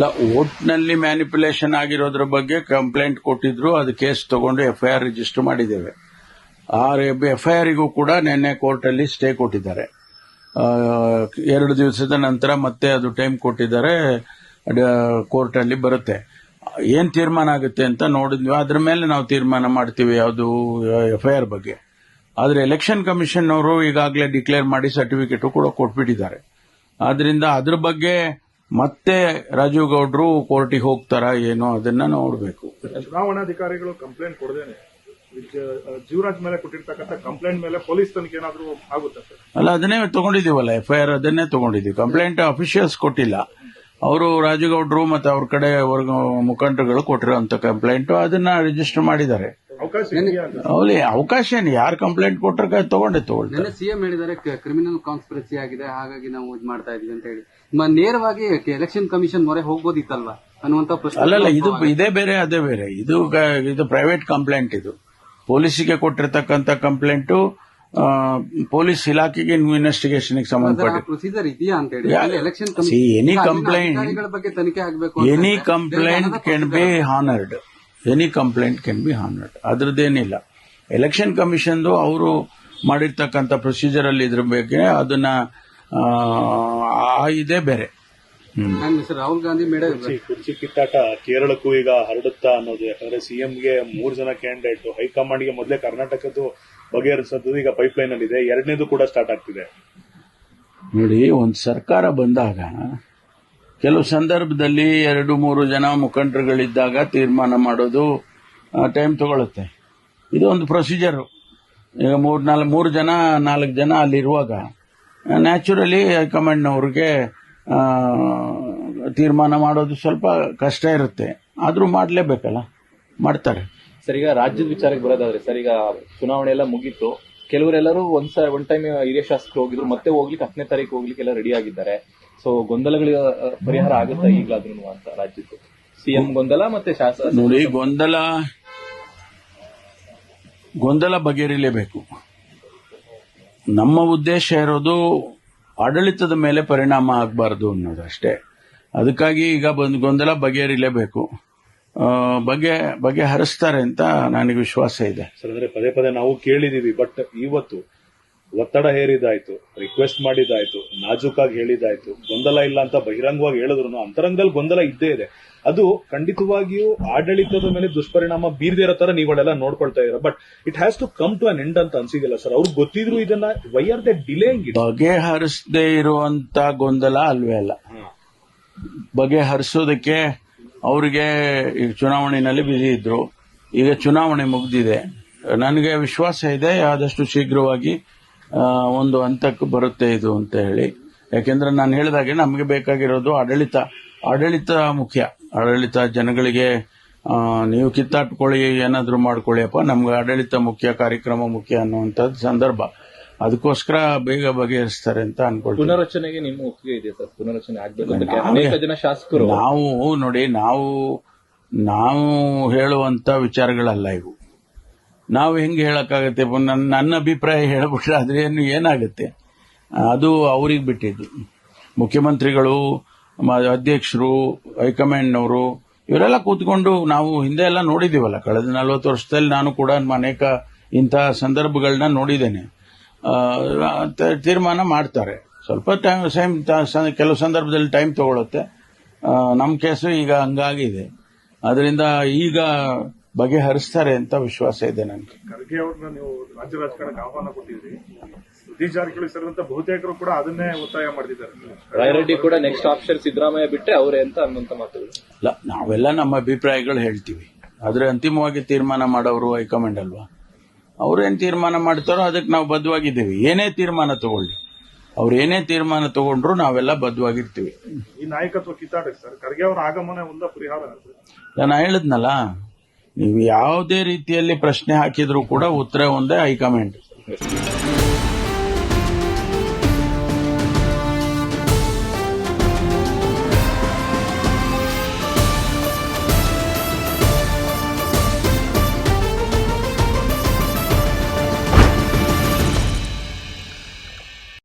ಇಲ್ಲ, ಓಟ್ನಲ್ಲಿ ಮ್ಯಾನಿಪುಲೇಷನ್ ಆಗಿರೋದ್ರ ಬಗ್ಗೆ ಕಂಪ್ಲೇಂಟ್ ಕೊಟ್ಟಿದ್ರು. ಅದು ಕೇಸ್ ತಗೊಂಡು ಎಫ್ಐಆರ್ ರಿಜಿಸ್ಟರ್ ಮಾಡಿದ್ದೇವೆ. ಆ ಎಫ್ಐಆರ್ಗೂ ಕೂಡ ನಿನ್ನೆ ಕೋರ್ಟಲ್ಲಿ ಸ್ಟೇ ಕೊಟ್ಟಿದ್ದಾರೆ. 2 ದಿವಸದ ನಂತರ ಮತ್ತೆ ಅದು ಟೈಮ್ ಕೊಟ್ಟಿದ್ದಾರೆ. ಕೋರ್ಟಲ್ಲಿ ಬರುತ್ತೆ. ಏನ್ ತೀರ್ಮಾನ ಆಗುತ್ತೆ ಅಂತ ನೋಡಿದ್ವಿ. ಅದ್ರ ಮೇಲೆ ನಾವು ತೀರ್ಮಾನ ಮಾಡ್ತೀವಿ ಯಾವುದು ಎಫ್ಐಆರ್ ಬಗ್ಗೆ. ಆದ್ರೆ ಎಲೆಕ್ಷನ್ ಕಮಿಷನ್ ಅವರು ಈಗಾಗಲೇ ಡಿಕ್ಲೇರ್ ಮಾಡಿ ಸರ್ಟಿಫಿಕೇಟ್ ಕೂಡ ಕೊಟ್ಬಿಟ್ಟಿದ್ದಾರೆ. ಆದ್ರಿಂದ ಅದ್ರ ಬಗ್ಗೆ ಮತ್ತೆ ರಾಜೀವ್ ಗೌಡ್ರು ಕೋರ್ಟಿಗೆ ಹೋಗ್ತಾರಾ ಏನೋ ಅದನ್ನ ನೋಡಬೇಕು. ಚುನಾವಣಾಧಿಕಾರಿಗಳು ಕಂಪ್ಲೇಂಟ್ ಕೊಡದೇನೆ ಜೀವರಾಜ್ ಮೇಲೆ ಕೊಟ್ಟಿರ್ತಕ್ಕಂಥ ಕಂಪ್ಲೇಂಟ್ ಮೇಲೆ ಪೊಲೀಸ್ ತನಿಖೆ ಏನಾದರೂ ಆಗುತ್ತೆ ಸರ್? ಅಲ್ಲ, ಅದನ್ನೇ ತಗೊಂಡಿದೀವಲ್ಲ, ಎಫ್ಐಆರ್ ಅದನ್ನೇ ತಗೊಂಡಿದ್ದೀವಿ. ಕಂಪ್ಲೇಂಟ್ ಅಫಿಷಿಯಲ್ಸ್ ಕೊಟ್ಟಿಲ್ಲ. ಅವರು ರಾಜೀವ್ ಗೌಡ್ರು ಮತ್ತೆ ಅವ್ರ ಕಡೆ ಮುಖಂಡರುಗಳು ಕೊಟ್ಟಿರುವಂತ ಕಂಪ್ಲೇಂಟ್ ಅದನ್ನ ರಿಜಿಸ್ಟರ್ ಮಾಡಿದ್ದಾರೆ. ಅವಳಿ ಅವಕಾಶ ಏನು, ಯಾರು ಕಂಪ್ಲೇಂಟ್ ಕೊಟ್ಟರೆ ತಗೊಂಡೆ. ಸಿಎಂ ಹೇಳಿದ್ದಾರೆ ಕ್ರಿಮಿನಲ್ ಕಾನ್ಸ್ಪಿರಸಿ ಆಗಿದೆ, ಹಾಗಾಗಿ ನಾವು ಇದು ಮಾಡ್ತಾ ಇದೀವಿ ಅಂತ ಹೇಳಿ ನೇರವಾಗಿ ಎಲೆಕ್ಷನ್ ಕಮಿಷನ್ ಮೊರೆ ಹೋಗ್ಬೋದಿತ್ತಲ್ವಾ ಅನ್ನುವಂತ ಪ್ರಶ್ನೆ. ಅಲ್ಲಲ್ಲ, ಇದು ಇದೇ ಬೇರೆ ಅದೇ ಬೇರೆ. ಇದು ಪ್ರೈವೇಟ್ ಕಂಪ್ಲೇಂಟ್. ಇದು ಪೊಲೀಸಿಗೆ ಕೊಟ್ಟಿರ್ತಕ್ಕಂಥ ಕಂಪ್ಲೇಂಟು ಪೊಲೀಸ್ ಇಲಾಖೆಗೆ ಇನ್ವೆಸ್ಟಿಗೇಷನ್ ಸಂಬಂಧಪಟ್ಟ ಪ್ರೊಸೀಜರ್ ಇದೆಯಾ ಅಂತ ಹೇಳಿ ಎಲೆಕ್ಷನ್ ಎನಿ ಕಂಪ್ಲೇಂಟ್ ತನಿಖೆ ಆಗಬೇಕು. Any complaint can be honoured. Any complaint can be honoured. ಅದ್ರದ್ದೇನಿಲ್ಲ. ಎಲೆಕ್ಷನ್ ಕಮಿಷನ್ ಅವರು ಮಾಡಿರ್ತಕ್ಕಂಥ ಪ್ರೊಸೀಜರ್ ಅಲ್ಲಿ ಇದ್ರ ಬಗ್ಗೆ ಅದನ್ನ ಇದೇ ಬೇರೆ. ರಾಹುಲ್ ಗಾಂಧಿ ಕುರ್ಚಿ ಕಿತ್ತಾಟ ಕೇರಳಕ್ಕೂ ಈಗ ಹರಡುತ್ತಾ ಅನ್ನೋದು. ಯಾಕಂದ್ರೆ ಸಿಎಂಗೆ 3 ಜನ ಕ್ಯಾಂಡಿಡೇಟ್, ಹೈಕಮಾಂಡ್ಗೆ ಮೊದಲೇ ಕರ್ನಾಟಕದ್ದು ಬಗೆಹರಿಸೋದು ಈಗ ಪೈಪ್ಲೈನ್ ಅಲ್ಲಿ ಇದೆ. 2ನೇದು ಕೂಡ ಸ್ಟಾರ್ಟ್ ಆಗ್ತಿದೆ. ನೋಡಿ, ಒಂದು ಸರ್ಕಾರ ಬಂದಾಗ ಕೆಲವು ಸಂದರ್ಭದಲ್ಲಿ 2-3 ಜನ ಮುಖಂಡರುಗಳಿದ್ದಾಗ ತೀರ್ಮಾನ ಮಾಡೋದು ಟೈಮ್ ತಗೊಳುತ್ತೆ. ಇದು ಒಂದು ಪ್ರೊಸೀಜರ್. ಈಗ 3 ಜನ 4 ಜನ ಅಲ್ಲಿರುವಾಗ ನ್ಯಾಚುರಲಿ ಹೈಕಮಾಂಡ್ನವ್ರಿಗೆ ತೀರ್ಮಾನ ಮಾಡೋದು ಸ್ವಲ್ಪ ಕಷ್ಟ ಇರುತ್ತೆ. ಆದ್ರೂ ಮಾಡಲೇಬೇಕಲ್ಲ, ಮಾಡ್ತಾರೆ. ಸರ್, ಈಗ ರಾಜ್ಯದ ವಿಚಾರಕ್ಕೆ ಬರೋದಾದ್ರೆ ಸರ್, ಈಗ ಚುನಾವಣೆ ಎಲ್ಲ ಮುಗೀತು. ಕೆಲವರೆಲ್ಲರೂ ಒನ್ ಟೈಮ್ ಹಿರಿಯ ಶಾಸಕರು ಹೋಗಿದ್ರು, ಮತ್ತೆ ಹೋಗ್ಲಿಕ್ಕೆ 10ನೇ ತಾರೀಕು ಹೋಗ್ಲಿಕ್ಕೆ ಎಲ್ಲ ರೆಡಿ ಆಗಿದ್ದಾರೆ. ಸೊ ಗೊಂದಲಗಳ ಪರಿಹಾರ ಆಗುತ್ತಾ ಈಗಲಾದ್ರೂ ಅಂತ ರಾಜ್ಯದ್ದು ಸಿಎಂ ಗೊಂದಲ ಮತ್ತೆ ಶಾಸಕ ನೋಡಿ, ಗೊಂದಲ ಬಗೆಹರಿಲೇಬೇಕು. ನಮ್ಮ ಉದ್ದೇಶ ಇರೋದು ಆಡಳಿತದ ಮೇಲೆ ಪರಿಣಾಮ ಆಗಬಾರದು ಅನ್ನೋದಷ್ಟೇ. ಅದಕ್ಕಾಗಿ ಈಗ ಗೊಂದಲ ಬಗೆಹರಿಲೇಬೇಕು. ಬಗೆಹರಿಸ್ತಾರೆ ಅಂತ ನನಗೆ ವಿಶ್ವಾಸ ಇದೆ. ಸರ್, ಅಂದ್ರೆ ಪದೇ ಪದೇ ನಾವು ಕೇಳಿದೀವಿ. ಬಟ್ ಇವತ್ತು ಒತ್ತಡ ಹೇರಿದಾಯ್ತು, ರಿಕ್ವೆಸ್ಟ್ ಮಾಡಿದಾಯ್ತು, ನಾಜೂಕಾಗಿ ಹೇಳಿದಾಯ್ತು, ಗೊಂದಲ ಇಲ್ಲ ಅಂತ ಬಹಿರಂಗವಾಗಿ ಹೇಳಿದ್ರು ಅಂತರಂಗದಲ್ಲಿ ಗೊಂದಲ ಇದ್ದೇ ಇದೆ. ಅದು ಖಂಡಿತವಾಗಿಯೂ ಆಡಳಿತದ ಮೇಲೆ ದುಷ್ಪರಿಣಾಮ ಬೀರದೇ ಇರೋ ತರ ನೀವುಗಳೆಲ್ಲ ನೋಡ್ಕೊಳ್ತಾ ಇದ್ದೀರಾ. But it has to come to an end ಅಂತ ಅನ್ಸಿದಿಲ್ಲ ಸರ್? ಅವ್ರಿಗೆ ಗೊತ್ತಿದ್ರು ಇದನ್ನ why are they delaying it? ಬಗೆಹರಿಸದೇ ಇರುವಂತ ಗೊಂದಲ ಅಲ್ವೇ ಅಲ್ಲ. ಬಗೆಹರಿಸೋದಕ್ಕೆ ಅವರಿಗೆ ಈಗ ಚುನಾವಣೆಯಲ್ಲಿ ಬಿಸಿ ಇದ್ರು. ಈಗ ಚುನಾವಣೆ ಮುಗಿದಿದೆ. ನನಗೆ ವಿಶ್ವಾಸ ಇದೆ ಆದಷ್ಟು ಶೀಘ್ರವಾಗಿ ಒಂದು ಹಂತಕ್ಕೆ ಬರುತ್ತೆ ಇದು ಅಂತ ಹೇಳಿ. ಯಾಕೆಂದ್ರೆ ನಾನು ಹೇಳಿದಾಗೆ ನಮಗೆ ಬೇಕಾಗಿರೋದು ಆಡಳಿತ ಮುಖ್ಯ. ಆಡಳಿತ ಜನಗಳಿಗೆ ನೀವು ಕಿತ್ತಾಟ್ಕೊಳ್ಳಿ, ಏನಾದ್ರೂ ಮಾಡ್ಕೊಳ್ಳಿಯಪ್ಪ, ನಮ್ಗೆ ಆಡಳಿತ ಮುಖ್ಯ, ಕಾರ್ಯಕ್ರಮ ಮುಖ್ಯ ಅನ್ನುವಂಥದ್ದು ಸಂದರ್ಭ. ಅದಕ್ಕೋಸ್ಕರ ಬೇಗ ಬಗೆಹರಿಸ್ತಾರೆ ಅಂತ ಅನ್ಕೊಳ್ತೀನಿ. ಪುನರಚನೆಗೆ ನಿಮ್ಮ ಒಪ್ಪಿಗೆ ಇದೆ ಸರ್? ಪುನರಚನೆ ಆಗಬೇಕು. ಅನೇಕ ಜನ ಶಾಸಕರು ನೋಡಿ, ನಾವು ಹೇಳುವಂತ ವಿಚಾರಗಳಲ್ಲ ಇವು. ನಾವು ಹೆಂಗೆ ಹೇಳಕ್ಕಾಗತ್ತೆ? ನನ್ನ ಅಭಿಪ್ರಾಯ ಹೇಳ್ಬಿಟ್ರೆ ಅದ್ರೇನು ಏನಾಗುತ್ತೆ? ಅದು ಅವ್ರಿಗೆ ಬಿಟ್ಟಿದ್ದು. ಮುಖ್ಯಮಂತ್ರಿಗಳು, ಅಧ್ಯಕ್ಷರು, ಹೈಕಮಾಂಡ್ನವರು ಇವರೆಲ್ಲ ಕೂತ್ಕೊಂಡು ನಾವು ಹಿಂದೆ ಎಲ್ಲ ನೋಡಿದೀವಲ್ಲ. ಕಳೆದ 40 ವರ್ಷದಲ್ಲಿ ನಾನು ಕೂಡ ಅನೇಕ ಇಂತಹ ಸಂದರ್ಭಗಳನ್ನ ನೋಡಿದ್ದೇನೆ. ತೀರ್ಮಾನ ಮಾಡ್ತಾರೆ. ಸ್ವಲ್ಪ ಕೆಲವು ಸಂದರ್ಭದಲ್ಲಿ ಟೈಮ್ ತಗೊಳುತ್ತೆ. ನಮ್ಮ ಕೇಸು ಈಗ ಹಂಗಾಗಿದೆ. ಅದರಿಂದ ಈಗ ಬಗೆಹರಿಸ್ತಾರೆ ಅಂತ ವಿಶ್ವಾಸ ಇದೆ ನನಗೆ. ಖರ್ಗೆ ಅವ್ರನ್ನ ನೀವು ರಾಜ್ಯ ರಾಜಕಾರಣಕ್ಕೆ ಆಹ್ವಾನ ಕೊಟ್ಟಿದ್ರಿ. ಸತೀಶ್ ಜಾರಕಿಹೊಳಿ ಸೇರಿದಂತೆ ಬಹುತೇಕರು ಕೂಡ ಅದನ್ನೇ ಒತ್ತಾಯ ಮಾಡ್ತಿದ್ದಾರೆ. ರಾಯರೆಡ್ಡಿ ಕೂಡ ನೆಕ್ಸ್ಟ್ ಆಪ್ಷನ್ ಸಿದ್ದರಾಮಯ್ಯ ಬಿಟ್ಟರೆ ಅವರೇ ಅಂತ ಅನ್ನುವಂತ ಮಾತುಗಳು. ಇಲ್ಲ, ನಾವೆಲ್ಲ ನಮ್ಮ ಅಭಿಪ್ರಾಯಗಳು ಹೇಳ್ತೀವಿ. ಆದ್ರೆ ಅಂತಿಮವಾಗಿ ತೀರ್ಮಾನ ಮಾಡೋರು ಹೈಕಮಾಂಡ್ ಅಲ್ವಾ? ಅವ್ರೇನ್ ತೀರ್ಮಾನ ಮಾಡ್ತಾರೋ ಅದಕ್ಕೆ ನಾವು ಬದ್ಧವಾಗಿದ್ದೀವಿ. ಏನೇ ತೀರ್ಮಾನ ತಗೊಳ್ಳಿ, ಅವ್ರು ಏನೇ ತೀರ್ಮಾನ ತಗೊಂಡ್ರು ನಾವೆಲ್ಲ ಬದ್ಧವಾಗಿರ್ತೀವಿ. ಈ ನಾಯಕತ್ವ ಕಿತ್ತಾಟ ಸರ್, ಖರ್ಗೆ ಅವರ ಆಗಮನ ಒಂದ ಪರಿಹಾರ? ನಾನು ಹೇಳಿದ್ನಲ್ಲ, ನೀವು ಯಾವುದೇ ರೀತಿಯಲ್ಲಿ ಪ್ರಶ್ನೆ ಹಾಕಿದ್ರೂ ಕೂಡ ಉತ್ತರ ಒಂದೇ, ಹೈಕಮಾಂಡ್.